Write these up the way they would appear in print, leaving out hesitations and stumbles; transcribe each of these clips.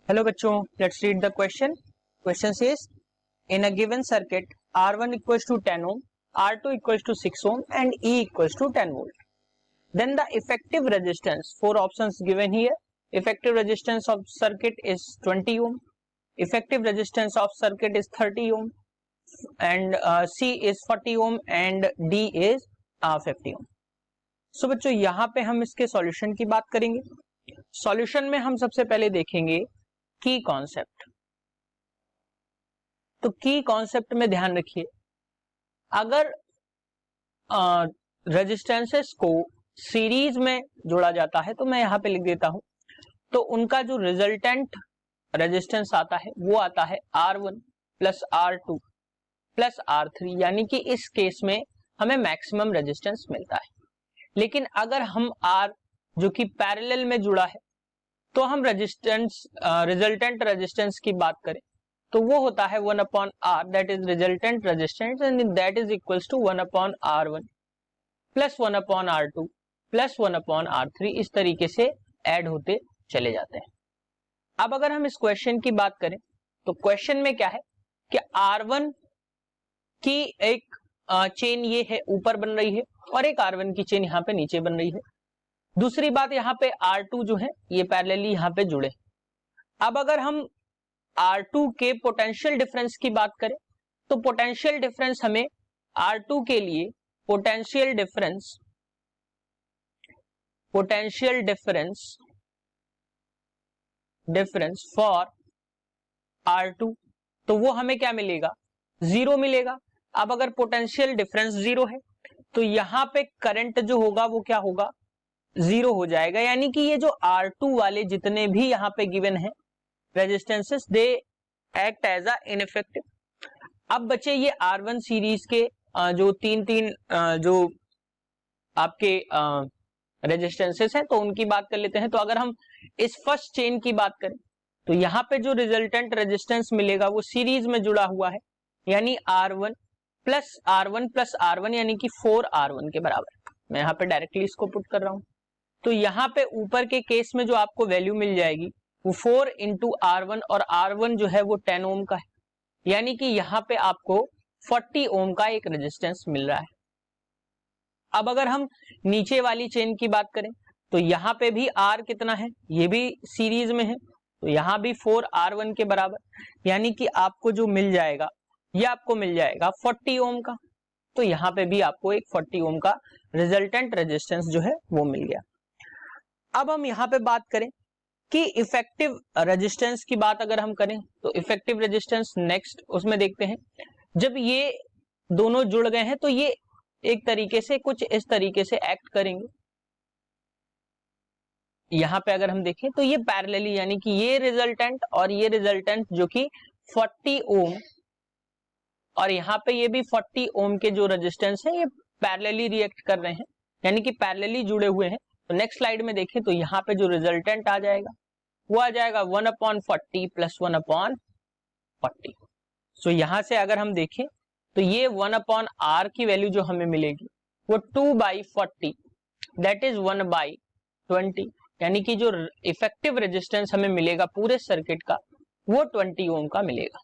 Hello बच्चों, let's read the question. Question says in a given circuit R1 equals to 10 ohm, R2 equals to 6 ohm and E equals to 10 volt. Then the effective resistance, four options given here. Effective resistance of circuit is 20 ohm, effective resistance of circuit is 30 ohm and C is 40 ohm and D is 50 ohm. So बच्चों यहाँ पे हम इसके solution की बात करेंगे. Solution में हम सबसे पहले देखेंगे की कॉन्सेप्ट. तो की कॉन्सेप्ट में ध्यान रखिए, अगर रेजिस्टेंसेस को सीरीज में जोड़ा जाता है तो मैं यहां पे लिख देता हूं, तो उनका जो रिजल्टेंट रेजिस्टेंस आता है वो आता है R1 plus R2 plus R3, यानी कि इस केस में हमें मैक्सिमम रेजिस्टेंस मिलता है. लेकिन अगर हम R जो कि पैरेलल में जुड़ा है तो हम रिजल्टेंट रेजिस्टेंस की बात करें तो वो होता है 1 upon R, that is resultant resistance, and that is equals to 1 upon R1 plus 1 upon R2 plus 1 upon R3. इस तरीके से ऐड होते चले जाते हैं. अब अगर हम इस क्वेश्चन की बात करें तो क्वेश्चन में क्या है कि R1 की एक चेन ये है ऊपर बन रही है और एक R1 की चेन यहाँ पे नीचे बन रही है. दूसरी बात, यहाँ पे R2 जो है ये पैरेलली यहाँ पे जुड़े. अब अगर हम R2 के पोटेंशियल डिफरेंस की बात करें तो पोटेंशियल डिफरेंस हमें R2 के लिए पोटेंशियल डिफरेंस फॉर R2, तो वो हमें क्या मिलेगा, 0 मिलेगा. अब अगर पोटेंशियल डिफरेंस 0 है तो यहाँ पे करंट जो होगा वो क्या होगा, 0 हो जाएगा. यानी कि ये जो R2 वाले जितने भी यहाँ पे गिवन है resistances, they act as a ineffective. अब बचे ये R1 सीरीज के जो तीन जो आपके रेजिस्टेंसेस हैं तो उनकी बात कर लेते हैं. तो अगर हम इस फर्स्ट चेन की बात करें तो यहाँ पे जो रिजल्टेंट रेजिस्टेंस मिलेगा वो सीरीज में जुड़ा हुआ है, यानी R1 प्लस R1 यानी कि 4R1 के बराबर. मैं यहाँ पे डायरेक्टली इसको पुट कर रहा हूं. तो यहाँ पे ऊपर के केस में जो आपको वैल्यू मिल जाएगी वो 4 इंटू R1, और R1 जो है वो 10 ओम का है, यानी कि यहाँ पे आपको 40 ओम का एक रेजिस्टेंस मिल रहा है. अब अगर हम नीचे वाली चेन की बात करें तो यहाँ पे भी R कितना है, ये भी सीरीज में है, तो यहाँ भी 4R1 के बराबर, यानी कि आपको जो मिल जाएगा ये आपको मिल जाएगा 40 ओम का. तो यहाँ पे भी आपको एक 40 ओम का रिजल्टेंट रेजिस्टेंस जो है वो मिल गया. अब हम यहाँ पे बात करें कि इफेक्टिव रेजिस्टेंस की बात अगर हम करें तो इफेक्टिव रेजिस्टेंस नेक्स्ट उसमें देखते हैं. जब ये दोनों जुड़ गए हैं तो ये एक तरीके से कुछ इस तरीके से एक्ट करेंगे. यहाँ पे अगर हम देखें तो ये पैरेलली, यानी कि ये रिजल्टेंट और ये रिजल्टेंट जो कि 40 ओम और यहाँ पे ये भी 40 ओम के जो रेजिस्टेंस है ये पैरेलली रिएक्ट कर रहे हैं, यानी कि पैरेलली जुड़े हुए हैं. तो नेक्स्ट स्लाइड में देखें तो यहाँ पे जो रिजल्टेंट आ जाएगा वो आ जाएगा 1 अपॉन 40 प्लस 1 अपॉन 40. सो यहाँ से अगर हम देखें तो ये 1 अपॉन R की वैल्यू जो हमें मिलेगी वो 2/40, दैट इज 1/20, यानी कि जो इफेक्टिव रेजिस्टेंस हमें मिलेगा पूरे सर्किट का वो 20 ओम का मिलेगा.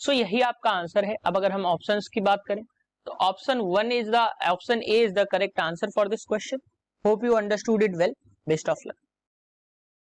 सो यही आपका आंसर है. अब अगर हम ऑप्शंस की बात करें तो option A is the correct answer for this question. Hope you understood it well. Best of luck.